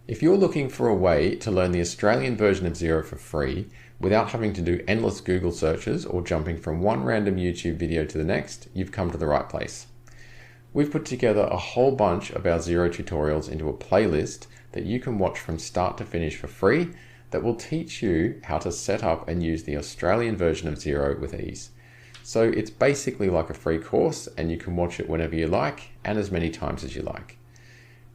If you're looking for a way to learn the Australian version of Xero for free without having to do endless Google searches or jumping from one random YouTube video to the next, you've come to the right place. We've put together a whole bunch of our Xero tutorials into a playlist that you can watch from start to finish for free that will teach you how to set up and use the Australian version of Xero with ease. So it's basically like a free course and you can watch it whenever you like and as many times as you like.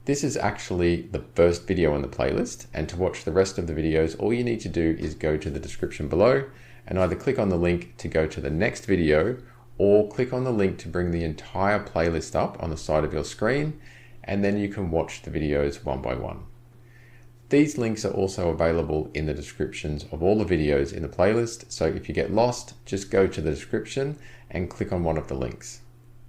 This is actually the first video in the playlist, and to watch the rest of the videos, all you need to do is go to the description below and either click on the link to go to the next video or click on the link to bring the entire playlist up on the side of your screen, and then you can watch the videos one by one. These links are also available in the descriptions of all the videos in the playlist, so if you get lost, just go to the description and click on one of the links.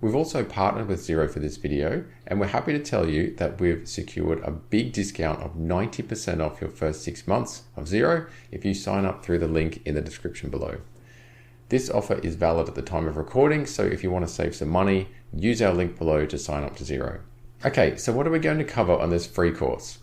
We've also partnered with Xero for this video, and we're happy to tell you that we've secured a big discount of 90% off your first 6 months of Xero if you sign up through the link in the description below. This offer is valid at the time of recording, so if you want to save some money, use our link below to sign up to Xero. Okay, so what are we going to cover on this free course?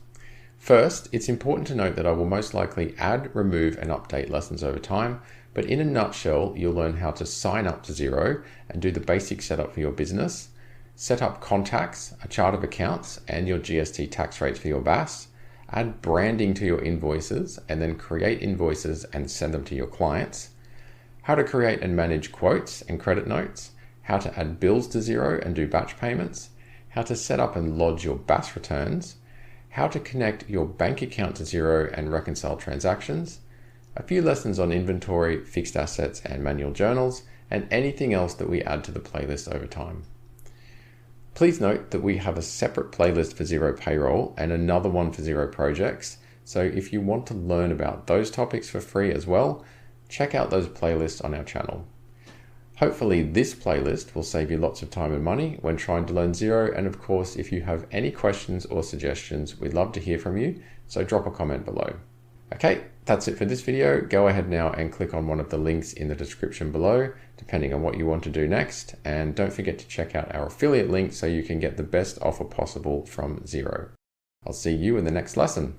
First, it's important to note that I will most likely add, remove, and update lessons over time, but in a nutshell, you'll learn how to sign up to Xero and do the basic setup for your business, set up contacts, a chart of accounts, and your GST tax rates for your BAS, add branding to your invoices, and then create invoices and send them to your clients, how to create and manage quotes and credit notes, how to add bills to Xero and do batch payments, how to set up and lodge your BAS returns, how to connect your bank account to Xero and reconcile transactions, a few lessons on inventory, fixed assets, and manual journals, and anything else that we add to the playlist over time. Please note that we have a separate playlist for Xero Payroll and another one for Xero Projects, so if you want to learn about those topics for free as well, check out those playlists on our channel. Hopefully this playlist will save you lots of time and money when trying to learn Xero, and of course, if you have any questions or suggestions, we'd love to hear from you, so drop a comment below. Okay, that's it for this video. Go ahead now and click on one of the links in the description below, depending on what you want to do next. And don't forget to check out our affiliate link so you can get the best offer possible from Xero. I'll see you in the next lesson.